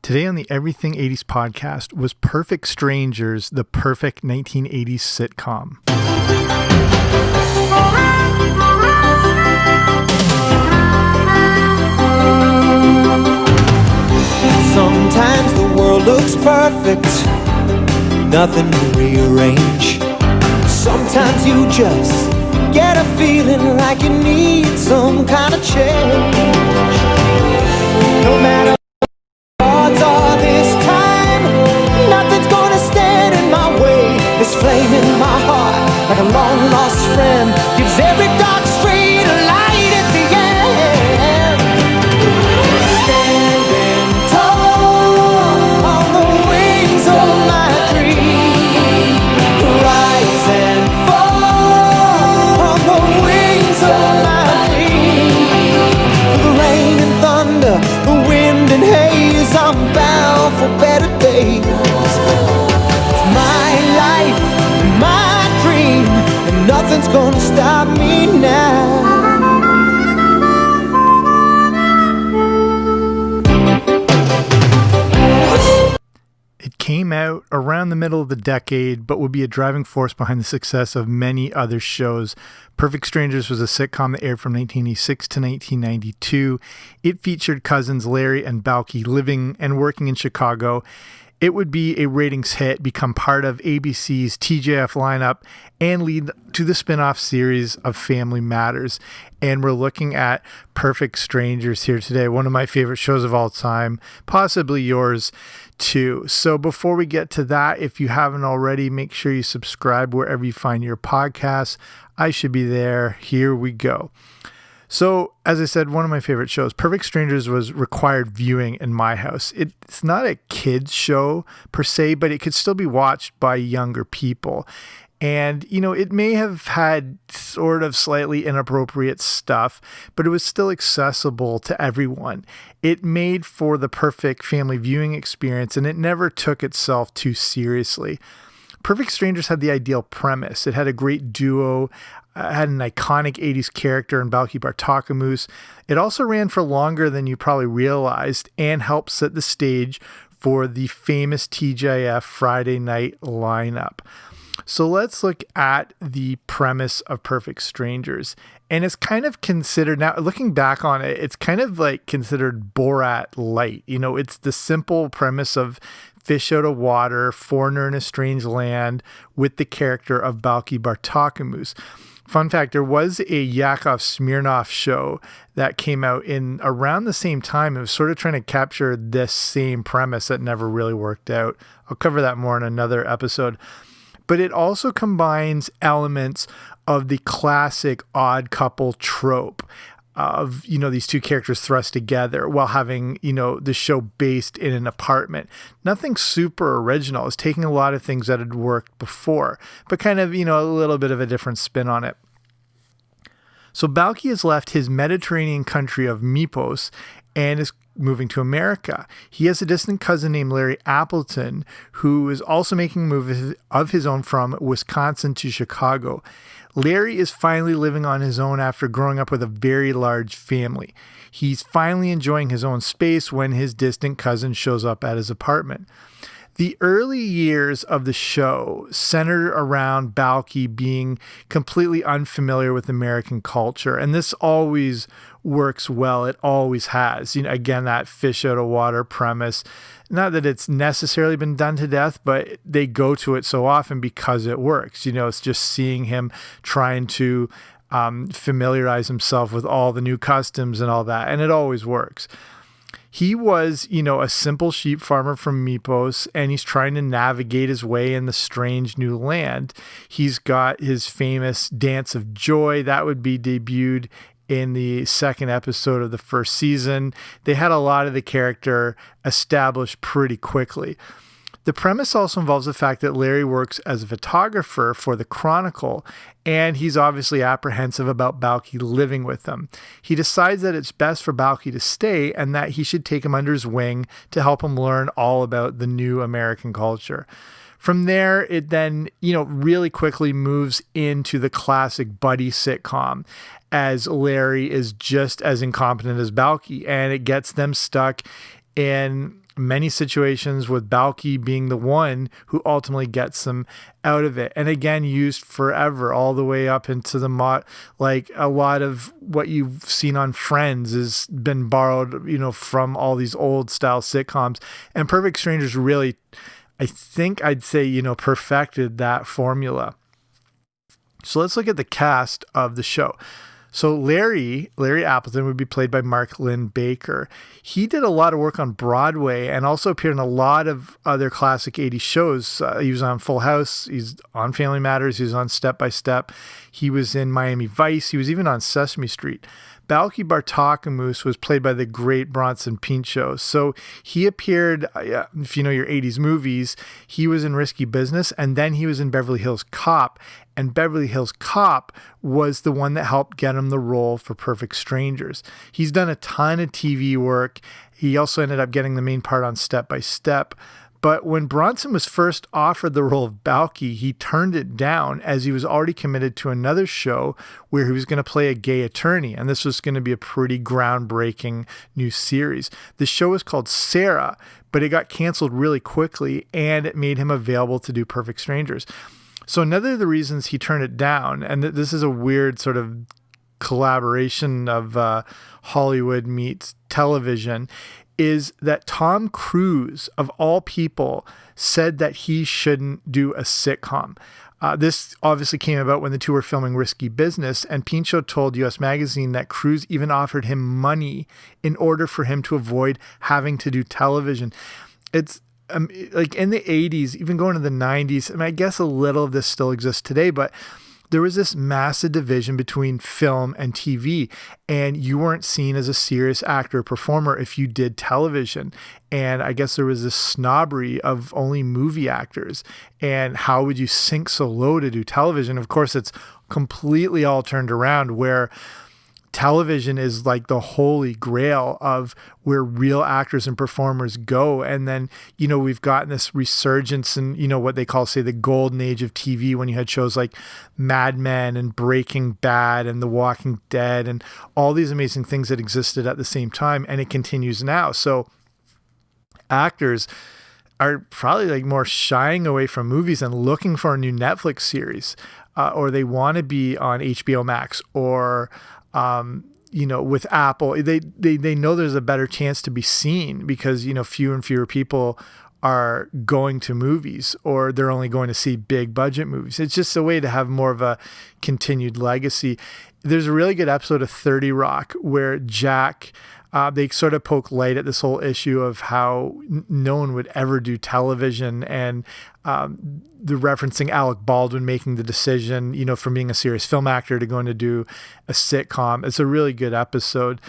Today on the Everything 80s podcast, was Perfect Strangers the perfect 1980s sitcom? Sometimes the world looks perfect, nothing to rearrange. Sometimes you just get a feeling like you need some kind of change. No matter what odds are this time, nothing's gonna stand in my way. This flame in my heart, like a long lost friend, gives every dark street a light at the end. Standing tall on the wings of my dream, rise and fall on the wings of my dream. Through the rain and thunder, the wind and haze, I'm bound for better days. It's my life, my dream, and nothing's gonna stop me now. It came out around the middle of the decade, but would be a driving force behind the success of many other shows. Perfect Strangers was a sitcom that aired from 1986 to 1992. It featured cousins Larry and Balki living and working in Chicago. It would be a ratings hit, become part of ABC's TGIF lineup, and lead to the spin-off series of Family Matters. And we're looking at Perfect Strangers here today, one of my favorite shows of all time, possibly yours too. So before we get to that, if you haven't already, make sure you subscribe wherever you find your podcasts. I should be there. Here we go. So, as I said, one of my favorite shows, Perfect Strangers, was required viewing in my house. It's not a kid's show per se, but it could still be watched by younger people. And, you know, it may have had sort of slightly inappropriate stuff, but it was still accessible to everyone. It made for the perfect family viewing experience, and it never took itself too seriously. Perfect Strangers had the ideal premise. It had a great duo, had an iconic 80s character in Balki Bartakamoose. It also ran for longer than you probably realized and helped set the stage for the famous TGIF Friday night lineup. So let's look at the premise of Perfect Strangers. And it's kind of considered, now looking back on it, it's kind of like considered Borat light. You know, it's the simple premise of fish out of water, foreigner in a strange land, with the character of Balki Bartakamoose. Fun fact, there was a Yakov Smirnoff show that came out in around the same time. It was sort of trying to capture this same premise that never really worked out. I'll cover that more in another episode. But it also combines elements of the classic odd couple trope of, you know, these two characters thrust together while having, you know, the show based in an apartment. Nothing super original. It's taking a lot of things that had worked before, but kind of, you know, a little bit of a different spin on it. So Balki has left his Mediterranean country of Mypos and is moving to America. He has a distant cousin named Larry Appleton, who is also making a move of his own from Wisconsin to Chicago. Larry is finally living on his own after growing up with a very large family. He's finally enjoying his own space when his distant cousin shows up at his apartment. The early years of the show centered around Balki being completely unfamiliar with American culture, and this always works well. It always has. You know, again, that fish out of water premise. Not that it's necessarily been done to death, but they go to it so often because it works. You know, it's just seeing him trying to familiarize himself with all the new customs and all that, and it always works. He was, you know, a simple sheep farmer from Mypos, and he's trying to navigate his way in the strange new land. He's got his famous Dance of Joy that would be debuted in the second episode of the first season. They had a lot of the character established pretty quickly. The premise also involves the fact that Larry works as a photographer for the Chronicle, and he's obviously apprehensive about Balki living with them. He decides that it's best for Balki to stay and that he should take him under his wing to help him learn all about the new American culture. From there, it then, you know, really quickly moves into the classic buddy sitcom, as Larry is just as incompetent as Balki, and it gets them stuck in many situations with Balki being the one who ultimately gets them out of it. And again, used forever, all the way up into the like a lot of what you've seen on Friends has been borrowed, from all these old style sitcoms. And Perfect Strangers really, I think I'd say, perfected that formula. So let's look at the cast of the show. So Larry Appleton would be played by Mark Lynn Baker. He did a lot of work on Broadway and also appeared in a lot of other classic 80s shows. He was on Full House. He's on Family Matters. He was on Step by Step. He was in Miami Vice. He was even on Sesame Street. Balki Bartokomous was played by the great Bronson Pinchot. So he appeared, if you know your 80s movies, he was in Risky Business, and then he was in Beverly Hills Cop. And Beverly Hills Cop was the one that helped get him the role for Perfect Strangers. He's done a ton of TV work. He also ended up getting the main part on Step by Step. But when Bronson was first offered the role of Balki, he turned it down as he was already committed to another show where he was going to play a gay attorney. And this was going to be a pretty groundbreaking new series. The show was called Sarah, but it got canceled really quickly, and it made him available to do Perfect Strangers. So another of the reasons he turned it down, and this is a weird sort of collaboration of Hollywood meets television, is that Tom Cruise, of all people, said that he shouldn't do a sitcom. This obviously came about when the two were filming Risky Business, and Pinchot told US Magazine that Cruise even offered him money in order for him to avoid having to do television. It's like in the 80s, even going to the 90s, and I guess a little of this still exists today, but there was this massive division between film and TV, and you weren't seen as a serious actor or performer if you did television. And I guess there was this snobbery of only movie actors, and how would you sink so low to do television? Of course, it's completely all turned around, where television is like the holy grail of where real actors and performers go. And then, we've gotten this resurgence in, what they call, say, the golden age of TV, when you had shows like Mad Men and Breaking Bad and The Walking Dead and all these amazing things that existed at the same time. And it continues now. So actors are probably like more shying away from movies and looking for a new Netflix series, or they want to be on HBO Max or with Apple. They know there's a better chance to be seen because, fewer and fewer people are going to movies, or they're only going to see big budget movies. It's just a way to have more of a continued legacy. There's a really good episode of 30 Rock where Jack, they sort of poke light at this whole issue of how no one would ever do television, and the referencing Alec Baldwin making the decision, from being a serious film actor to going to do a sitcom. It's a really good episode.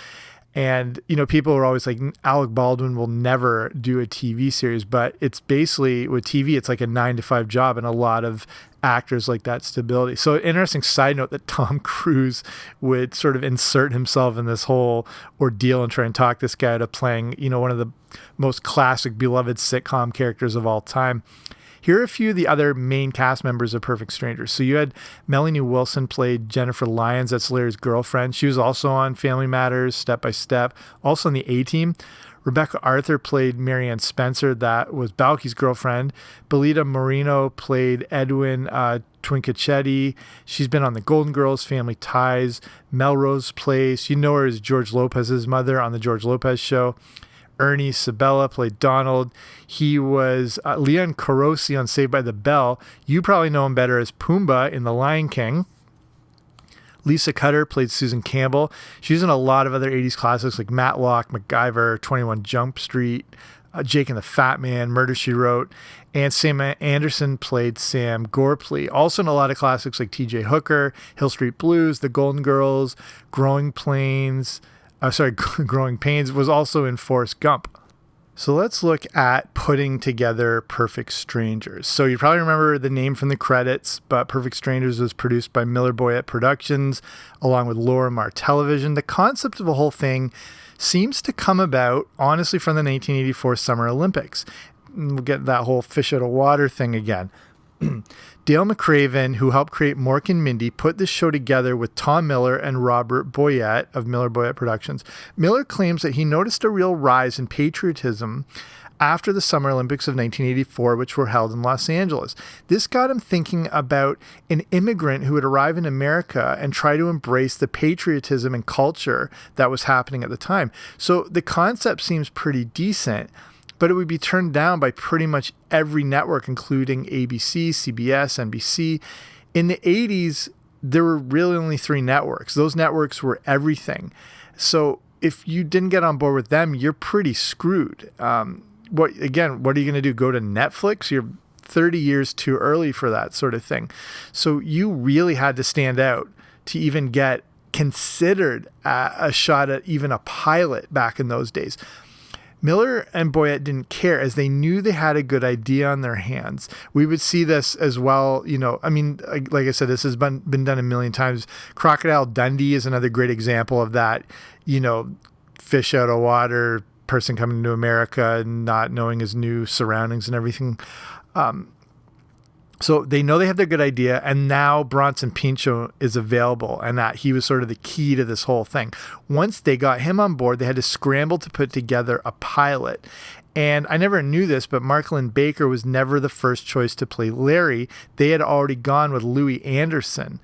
And, people are always like, Alec Baldwin will never do a TV series, but it's basically, with TV, it's like a 9-to-5 job, and a lot of actors like that stability. So interesting side note that Tom Cruise would sort of insert himself in this whole ordeal and try and talk this guy to playing, one of the most classic, beloved sitcom characters of all time. Here are a few of the other main cast members of Perfect Strangers. So you had Melanie Wilson played Jennifer Lyons. That's Larry's girlfriend. She was also on Family Matters, Step by Step, also on the A-Team. Rebecca Arthur played Marianne Spencer. That was Balki's girlfriend. Belita Moreno played Edwin Twincachetti. She's been on The Golden Girls, Family Ties, Melrose Place. You know her as George Lopez's mother on The George Lopez Show. Ernie Sabella played Donald. He was Leon Carosi on Saved by the Bell. You probably know him better as Pumbaa in The Lion King. Lisa Cutter played Susan Campbell. She's in a lot of other 80s classics like Matlock, MacGyver, 21 Jump Street, Jake and the Fat Man, Murder, She Wrote. And Sam Anderson played Sam Gorpley. Also in a lot of classics like T.J. Hooker, Hill Street Blues, The Golden Girls, Growing Pains, was also in Forrest Gump. So let's look at putting together Perfect Strangers. So you probably remember the name from the credits, but Perfect Strangers was produced by Miller Boyett Productions, along with Lorimar Television. The concept of the whole thing seems to come about, honestly, from the 1984 Summer Olympics. We'll get that whole fish out of water thing again. Dale McCraven, who helped create Mork and Mindy, put this show together with Tom Miller and Robert Boyett of Miller Boyett Productions. Miller claims that he noticed a real rise in patriotism after the Summer Olympics of 1984, which were held in Los Angeles. This got him thinking about an immigrant who would arrive in America and try to embrace the patriotism and culture that was happening at the time. So the concept seems pretty decent, but it would be turned down by pretty much every network, including ABC, CBS, NBC. In the 80s, there were really only 3 networks. Those networks were everything. So if you didn't get on board with them, you're pretty screwed. What are you going to do? Go to Netflix? You're 30 years too early for that sort of thing. So you really had to stand out to even get considered a shot at even a pilot back in those days. Miller and Boyett didn't care, as they knew they had a good idea on their hands. We would see this as well. Like I said, this has been done a million times. Crocodile Dundee is another great example of that. Fish out of water, person coming to America and not knowing his new surroundings and everything. So they know they have their good idea, and now Bronson Pinchot is available, and that he was sort of the key to this whole thing. Once they got him on board, they had to scramble to put together a pilot. And I never knew this, but Mark Linn-Baker was never the first choice to play Larry. They had already gone with Louis Anderson.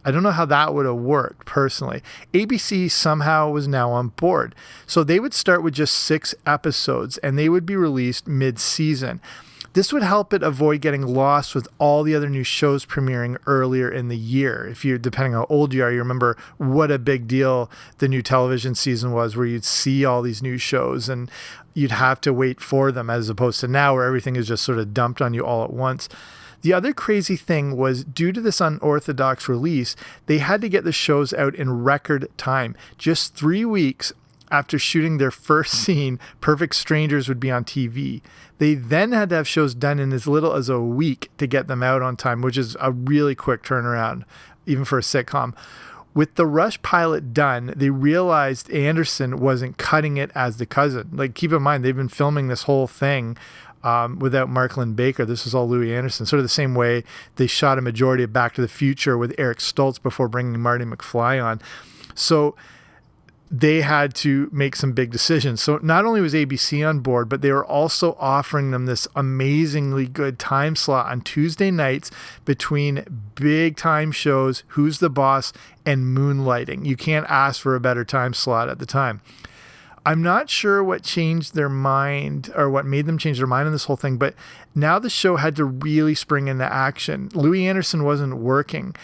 I don't know how that would have worked personally. ABC somehow was now on board. So they would start with just 6 episodes, and they would be released mid-season. This would help it avoid getting lost with all the other new shows premiering earlier in the year. If you're, depending on how old you are, you remember what a big deal the new television season was, where you'd see all these new shows and you'd have to wait for them, as opposed to now where everything is just sort of dumped on you all at once. The other crazy thing was, due to this unorthodox release, they had to get the shows out in record time. Just 3 weeks after shooting their first scene, Perfect Strangers would be on TV. They then had to have shows done in as little as a week to get them out on time, which is a really quick turnaround, even for a sitcom. With the Rush pilot done, they realized Anderson wasn't cutting it as the cousin. Like, keep in mind, they've been filming this whole thing without Mark Linn-Baker. This is all Louis Anderson. Sort of the same way they shot a majority of Back to the Future with Eric Stoltz before bringing Marty McFly on. So they had to make some big decisions. So not only was ABC on board, but they were also offering them this amazingly good time slot on Tuesday nights between big time shows, Who's the Boss, and Moonlighting. You can't ask for a better time slot at the time. I'm not sure what changed their mind, or what made them change their mind on this whole thing, but now the show had to really spring into action. Louis Anderson wasn't working.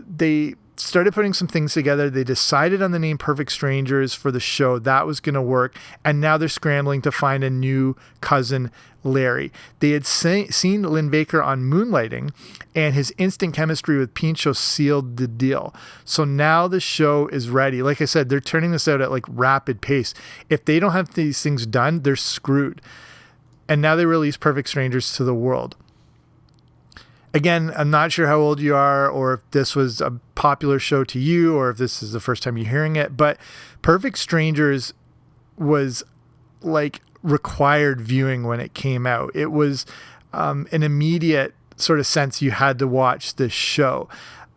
They started putting some things together. They decided on the name Perfect Strangers for the show. That was going to work. And now they're scrambling to find a new cousin, Larry. They had seen Linn-Baker on Moonlighting, and his instant chemistry with Pinchot sealed the deal. So now the show is ready. Like I said, they're turning this out at like rapid pace. If they don't have these things done, they're screwed. And now they release Perfect Strangers to the world. Again, I'm not sure how old you are, or if this was a popular show to you, or if this is the first time you're hearing it, but Perfect Strangers was like required viewing when it came out. It was an immediate sort of sense you had to watch this show.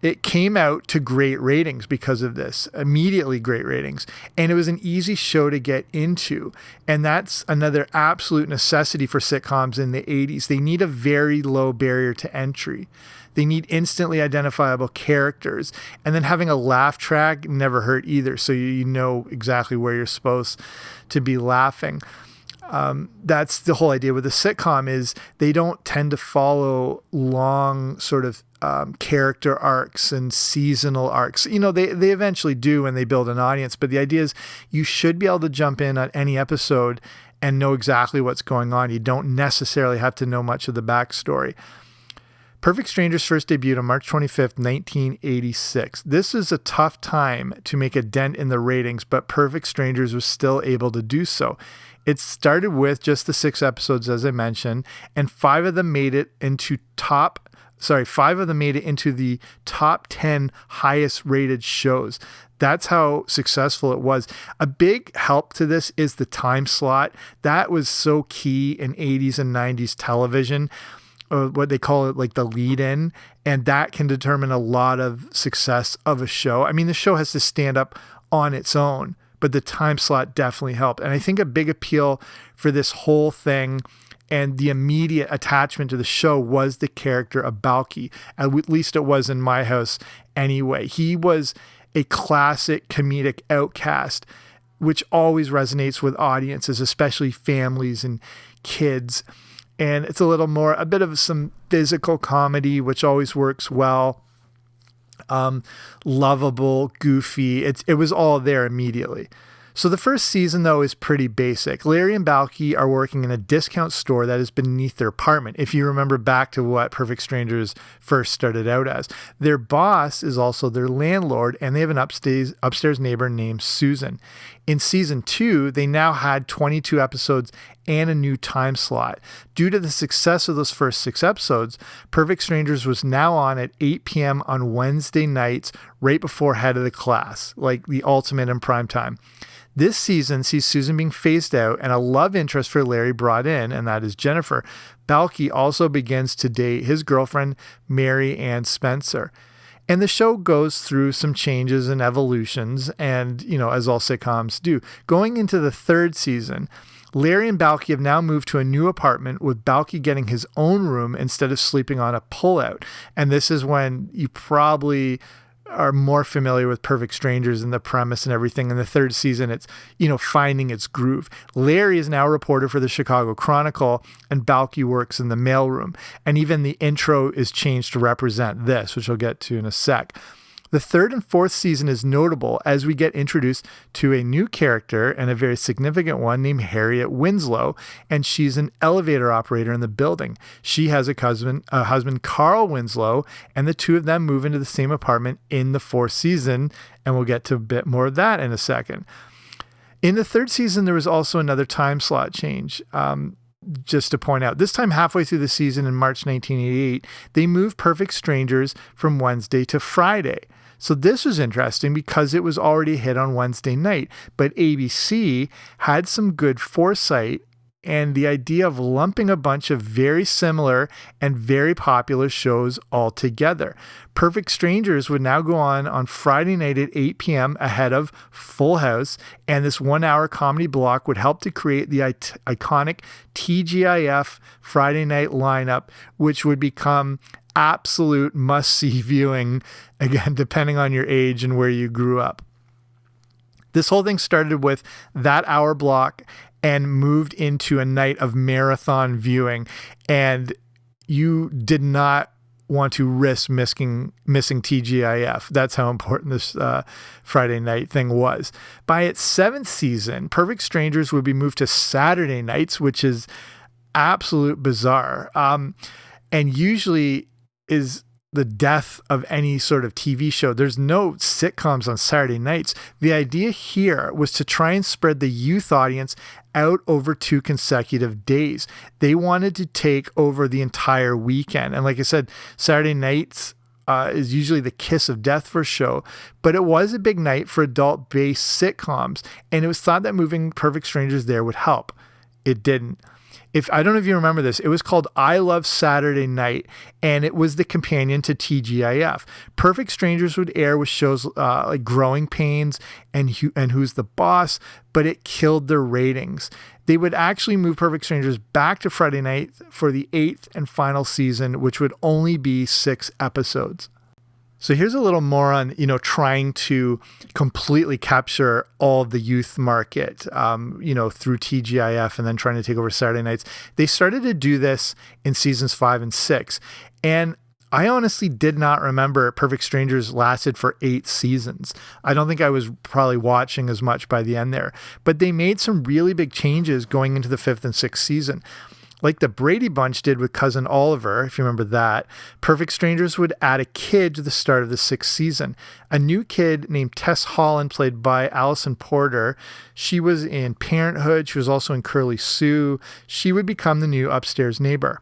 It came out to great ratings because of this, immediately great ratings. And it was an easy show to get into. And that's another absolute necessity for sitcoms in the 80s. They need a very low barrier to entry. They need instantly identifiable characters. And then having a laugh track never hurt either. So you know exactly where you're supposed to be laughing. That's the whole idea with a sitcom, is they don't tend to follow long sort of character arcs and seasonal arcs. You know, they eventually do when they build an audience, but the idea is you should be able to jump in on any episode and know exactly what's going on. You don't necessarily have to know much of the backstory. Perfect Strangers first debuted on March 25th, 1986. This is a tough time to make a dent in the ratings, but Perfect Strangers was still able to do so. It started with just the 6 episodes, as I mentioned, and 5 of them made it into the top 10 highest rated shows. That's how successful it was. A big help to this is the time slot. That was so key in 80s and 90s television, what they call it, like the lead in, and that can determine a lot of success of a show. I mean, the show has to stand up on its own, but the time slot definitely helped. And I think a big appeal for this whole thing and the immediate attachment to the show was the character of Balki. At least it was in my house anyway. He was a classic comedic outcast, which always resonates with audiences, especially families and kids. And it's a bit of some physical comedy, which always works well. Lovable, goofy. It was all there immediately. So the first season, though, is pretty basic. Larry and Balki are working in a discount store that is beneath their apartment, if you remember back to what Perfect Strangers first started out as. Their boss is also their landlord, and they have an upstairs neighbor named Susan. In season 2, they now had 22 episodes and a new time slot. Due to the success of those first 6 episodes, Perfect Strangers was now on at 8 p.m. on Wednesday nights, right before Head of the Class, like the ultimate in prime time. This season sees Susan being phased out and a love interest for Larry brought in, and that is Jennifer. Balki also begins to date his girlfriend, Mary Ann Spencer. And the show goes through some changes and evolutions, and, as all sitcoms do. Going into the 3rd season, Larry and Balki have now moved to a new apartment, with Balki getting his own room instead of sleeping on a pullout. And this is when you probably are more familiar with Perfect Strangers and the premise and everything. In the 3rd season, it's, finding its groove. Larry is now a reporter for the Chicago Chronicle, and Balki works in the mailroom. And even the intro is changed to represent this, which I'll get to in a sec. The 3rd and 4th season is notable as we get introduced to a new character, and a very significant one, named Harriet Winslow, and she's an elevator operator in the building. She has a husband, Carl Winslow, and the two of them move into the same apartment in the 4th season, and we'll get to a bit more of that in a second. In the 3rd season, there was also another time slot change. Just to point out, this time halfway through the season in March 1988, they moved Perfect Strangers from Wednesday to Friday. So this was interesting because it was already hit on Wednesday night, but ABC had some good foresight and the idea of lumping a bunch of very similar and very popular shows all together. Perfect Strangers would now go on Friday night at 8 p.m. ahead of Full House, and this 1-hour comedy block would help to create the iconic TGIF Friday night lineup, which would become absolute must-see viewing, again, depending on your age and where you grew up. This whole thing started with that hour block and moved into a night of marathon viewing, and you did not want to risk missing TGIF. That's how important this Friday night thing was. By its 7th season, Perfect Strangers would be moved to Saturday nights, which is absolute bizarre, and usually is the death of any sort of TV show. There's no sitcoms on Saturday nights. The idea here was to try and spread the youth audience out over 2 consecutive days. They wanted to take over the entire weekend. And like I said, Saturday nights is usually the kiss of death for a show, but it was a big night for adult-based sitcoms, and it was thought that moving Perfect Strangers there would help. It didn't. I don't know if you remember this, it was called I Love Saturday Night, and it was the companion to TGIF. Perfect Strangers would air with shows like Growing Pains and Who's the Boss, but it killed their ratings. They would actually move Perfect Strangers back to Friday night for the 8th and final season, which would only be 6 episodes. So here's a little more on, trying to completely capture all of the youth market, through TGIF and then trying to take over Saturday nights. They started to do this in seasons 5 and 6. And I honestly did not remember Perfect Strangers lasted for 8 seasons. I don't think I was probably watching as much by the end there. But they made some really big changes going into the 5th and 6th season. Like the Brady Bunch did with Cousin Oliver, if you remember that, Perfect Strangers would add a kid to the start of the 6th season. A new kid named Tess Holland, played by Allison Porter. She was in Parenthood. She was also in Curly Sue. She would become the new upstairs neighbor.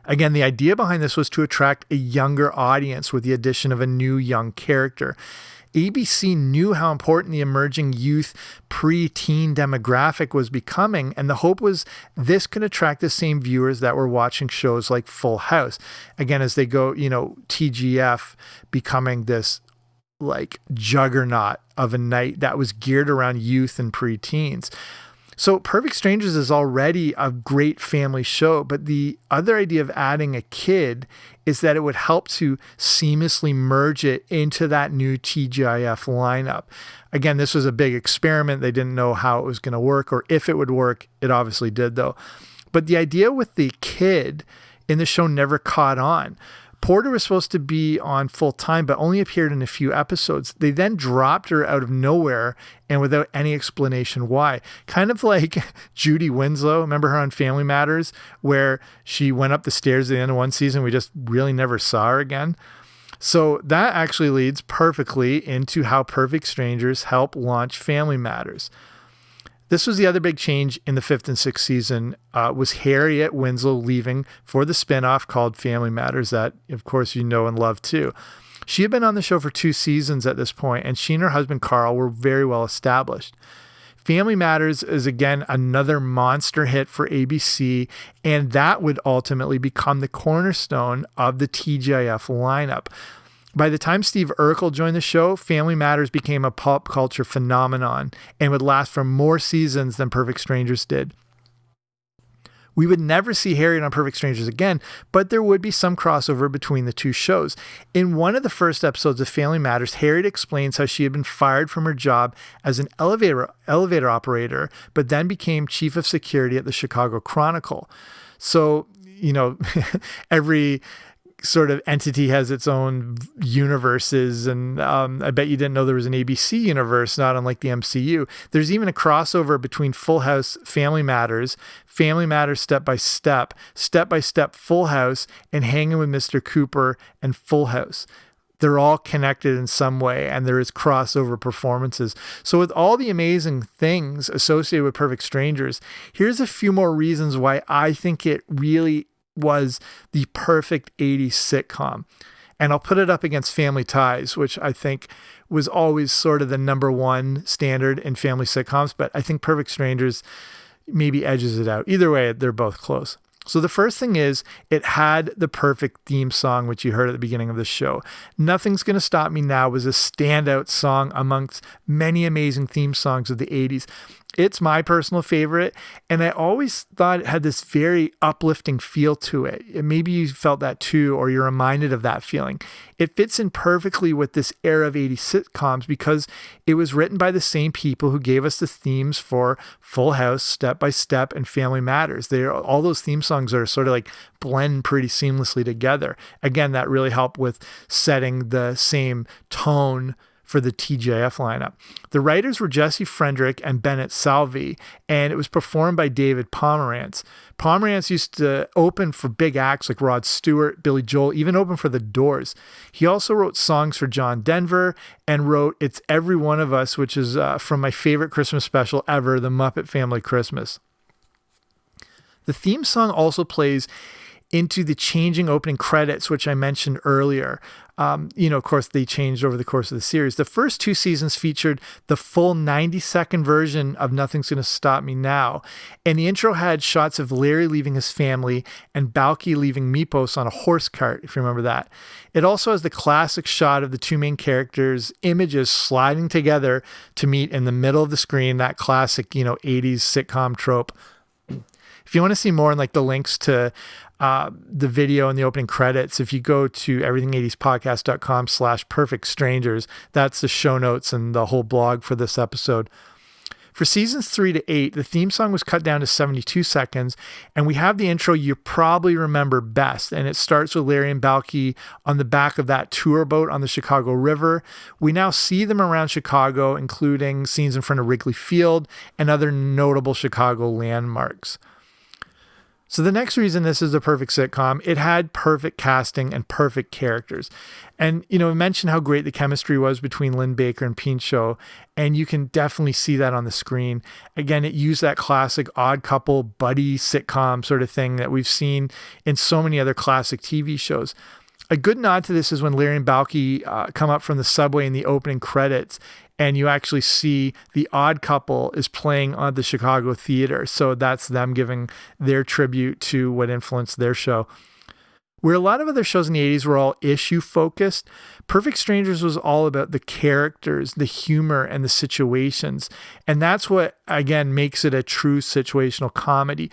Again, the idea behind this was to attract a younger audience with the addition of a new young character. ABC knew how important the emerging youth pre-teen demographic was becoming, and the hope was this could attract the same viewers that were watching shows like Full House. Again, as they go, TGF becoming this like juggernaut of a night that was geared around youth and preteens. So Perfect Strangers is already a great family show, but the other idea of adding a kid is that it would help to seamlessly merge it into that new TGIF lineup. Again, this was a big experiment. They didn't know how it was going to work or if it would work. It obviously did, though. But the idea with the kid in the show never caught on. Porter was supposed to be on full time, but only appeared in a few episodes. They then dropped her out of nowhere and without any explanation why. Kind of like Judy Winslow. Remember her on Family Matters, where she went up the stairs at the end of one season? We just really never saw her again. So that actually leads perfectly into how Perfect Strangers helped launch Family Matters. This was the other big change in the 5th and 6th season, was Harriet Winslow leaving for the spinoff called Family Matters that, of course, you know and love too. She had been on the show for 2 seasons at this point, and she and her husband Carl were very well established. Family Matters is, again, another monster hit for ABC, and that would ultimately become the cornerstone of the TGIF lineup. By the time Steve Urkel joined the show, Family Matters became a pop culture phenomenon and would last for more seasons than Perfect Strangers did. We would never see Harriet on Perfect Strangers again, but there would be some crossover between the two shows. In one of the first episodes of Family Matters, Harriet explains how she had been fired from her job as an elevator operator, but then became chief of security at the Chicago Chronicle. So, every sort of entity has its own universes, and I bet you didn't know there was an ABC universe, not unlike the MCU. There's even a crossover between Full House, Family Matters Step by Step, Step by Step Full House, and Hanging with Mr. Cooper and Full House. They're all connected in some way, and there is crossover performances. So with all the amazing things associated with Perfect Strangers, here's a few more reasons why I think it really was the perfect 80s sitcom. And I'll put it up against Family Ties, which I think was always sort of the number one standard in family sitcoms, but I think Perfect Strangers maybe edges it out. Either way, they're both close. So the first thing is it had the perfect theme song, which you heard at the beginning of the show. Nothing's Gonna Stop Me Now was a standout song amongst many amazing theme songs of the 80s. It's my personal favorite, and I always thought it had this very uplifting feel to it. Maybe you felt that too, or you're reminded of that feeling. It fits in perfectly with this era of 80s sitcoms because it was written by the same people who gave us the themes for Full House, Step by Step, and Family Matters. All those theme songs are sort of like blend pretty seamlessly together. Again, that really helped with setting the same tone for the TGIF lineup. The writers were Jesse Frederick and Bennett Salvey, and it was performed by David Pomerantz. Pomerantz used to open for big acts like Rod Stewart, Billy Joel, even open for The Doors. He also wrote songs for John Denver and wrote It's Every One of Us, which is from my favorite Christmas special ever, The Muppet Family Christmas. The theme song also plays into the changing opening credits, which I mentioned earlier. Of course, they changed over the course of the series. The first 2 seasons featured the full 90-second version of Nothing's Gonna Stop Me Now. And the intro had shots of Larry leaving his family and Balki leaving Mypos on a horse cart, if you remember that. It also has the classic shot of the 2 main characters' images sliding together to meet in the middle of the screen, that classic, 80s sitcom trope. If you want to see more and like the links to the video and the opening credits, if you go to everything80spodcast.com/perfect strangers, that's the show notes and the whole blog for this episode. For seasons 3 to 8, the theme song was cut down to 72 seconds, and we have the intro you probably remember best, and it starts with Larry and Balki on the back of that tour boat on the Chicago River. We now see them around Chicago, including scenes in front of Wrigley Field and other notable Chicago landmarks. So the next reason this is a perfect sitcom, it had perfect casting and perfect characters. And, I mentioned how great the chemistry was between Lynn Baker and Pinchot, and you can definitely see that on the screen. Again, it used that classic odd couple buddy sitcom sort of thing that we've seen in so many other classic TV shows. A good nod to this is when Larry and Balki come up from the subway in the opening credits, and you actually see The Odd Couple is playing on the Chicago theater. So that's them giving their tribute to what influenced their show. Where a lot of other shows in the 80s were all issue focused, Perfect Strangers was all about the characters, the humor, and the situations. And that's what, again, makes it a true situational comedy.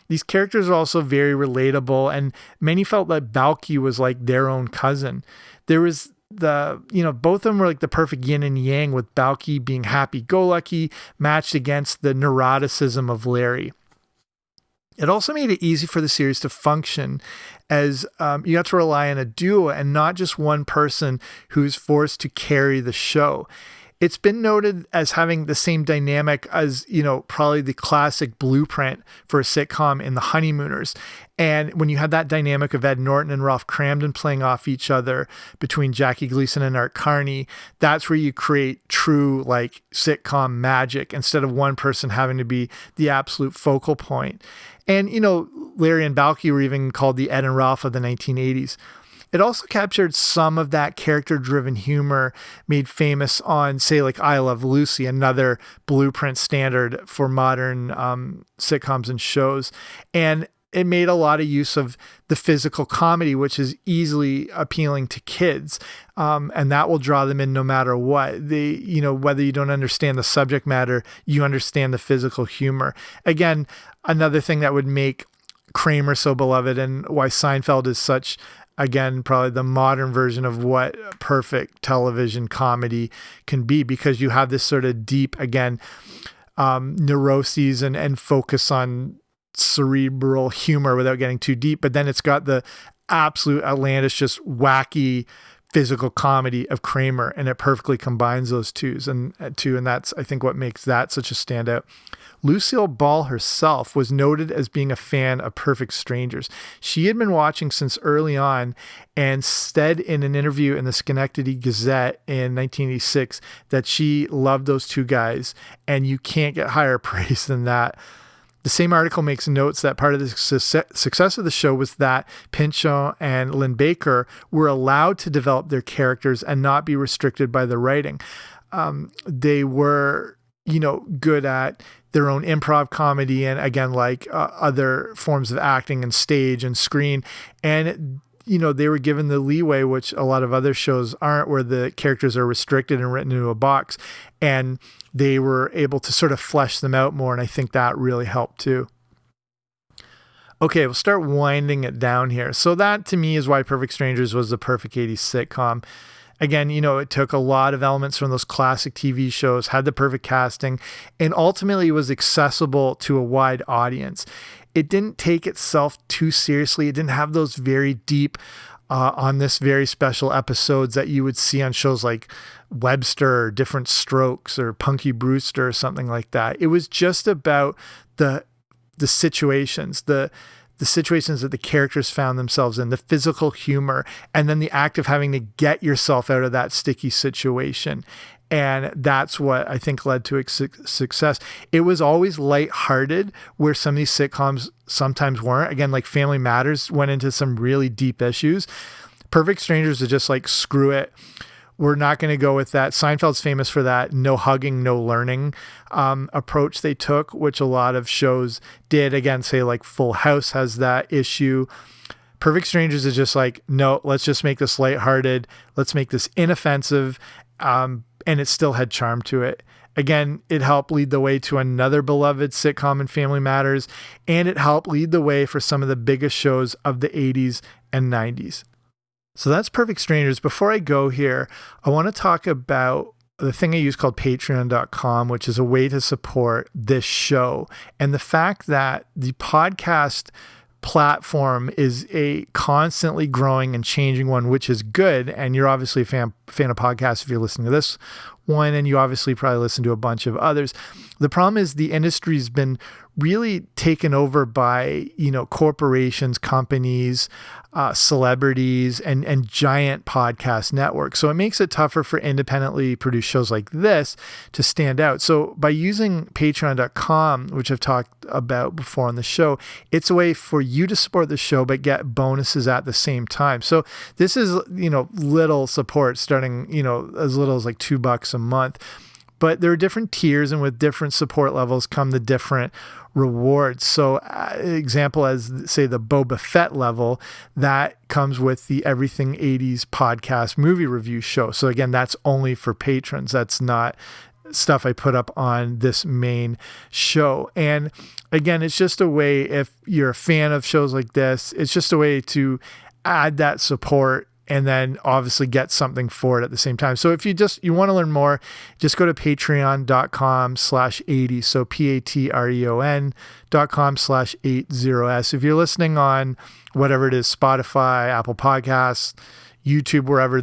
These characters are also very relatable, and many felt that Balki was like their own cousin. There was both of them were like the perfect yin and yang, with Balki being happy-go-lucky matched against the neuroticism of Larry. It also made it easy for the series to function, as you got to rely on a duo and not just one person who's forced to carry the show. It's been noted as having the same dynamic as, probably the classic blueprint for a sitcom in The Honeymooners. And when you had that dynamic of Ed Norton and Ralph Cramden playing off each other between Jackie Gleason and Art Carney, that's where you create true like sitcom magic instead of one person having to be the absolute focal point. And, Larry and Balki were even called the Ed and Ralph of the 1980s. It also captured some of that character-driven humor made famous on, say, like I Love Lucy, another blueprint standard for modern sitcoms and shows. And it made a lot of use of the physical comedy, which is easily appealing to kids. And that will draw them in no matter what. Whether you don't understand the subject matter, you understand the physical humor. Again, another thing that would make Kramer so beloved, and why Seinfeld is such, again, probably the modern version of what perfect television comedy can be, because you have this sort of deep, again, neuroses and focus on cerebral humor without getting too deep. But then it's got the absolute outlandish, just wacky physical comedy of Kramer, and it perfectly combines those two. And that's, I think, what makes that such a standout. Lucille Ball herself was noted as being a fan of Perfect Strangers. She had been watching since early on, and said in an interview in the Schenectady Gazette in 1986 that she loved those two guys, and you can't get higher praise than that. The same article makes notes that part of the success of the show was that Pinchot and Lynn Baker were allowed to develop their characters and not be restricted by the writing. They were, good at their own improv comedy, and again, like other forms of acting and stage and screen. And, they were given the leeway, which a lot of other shows aren't, where the characters are restricted and written into a box, and they were able to sort of flesh them out more. And I think that really helped too. Okay, we'll start winding it down here. So that, to me, is why Perfect Strangers was the perfect 80s sitcom. Again, it took a lot of elements from those classic TV shows, had the perfect casting, and ultimately was accessible to a wide audience. It didn't take itself too seriously. It didn't have those very deep, on this very special episodes that you would see on shows like Webster or Different Strokes or Punky Brewster or something like that. It was just about the situations, the situations that the characters found themselves in, the physical humor, and then the act of having to get yourself out of that sticky situation. And that's what I think led to its success. It was always lighthearted, where some of these sitcoms sometimes weren't. Again, like Family Matters went into some really deep issues. Perfect Strangers is just like, screw it, we're not going to go with that. Seinfeld's famous for that no hugging, no learning approach they took, which a lot of shows did. Again, say like Full House has that issue. Perfect Strangers is just like, no, let's just make this lighthearted. Let's make this inoffensive. And it still had charm to it. Again, it helped lead the way to another beloved sitcom in Family Matters, and it helped lead the way for some of the biggest shows of the 80s and 90s. So that's Perfect Strangers. Before I go here, I want to talk about the thing I use called patreon.com, which is a way to support this show. And the fact that the podcast platform is a constantly growing and changing one, which is good. And you're obviously a fan of podcasts if you're listening to this one, and you obviously probably listen to a bunch of others. The problem is the industry's been really taken over by, corporations, companies, celebrities, and giant podcast networks. So it makes it tougher for independently produced shows like this to stand out. So by using patreon.com, which I've talked about before on the show, it's a way for you to support the show, but get bonuses at the same time. So this is, little support starting, as little as like $2 a month. but there are different tiers, and with different support levels come the different rewards. So example, as say the Boba Fett level, that comes with the Everything 80s podcast movie review show. So again, that's only for patrons. That's not stuff I put up on this main show. And again, it's just a way, if you're a fan of shows like this, it's just a way to add that support and then obviously get something for it at the same time. So if you want to learn more, just go to patreon.com/80. So patreon.com/80s. If you're listening on whatever it is, Spotify, Apple Podcasts, YouTube, wherever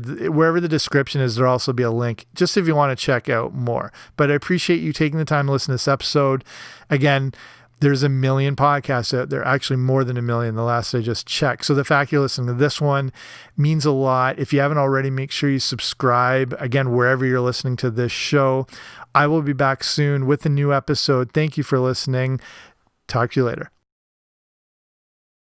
the description is, there'll also be a link just if you want to check out more. But I appreciate you taking the time to listen to this episode. Again, there's a million podcasts out there, actually more than a million, the last I just checked. So the fact you're listening to this one means a lot. If you haven't already, make sure you subscribe, again, wherever you're listening to this show. I will be back soon with a new episode. Thank you for listening. Talk to you later.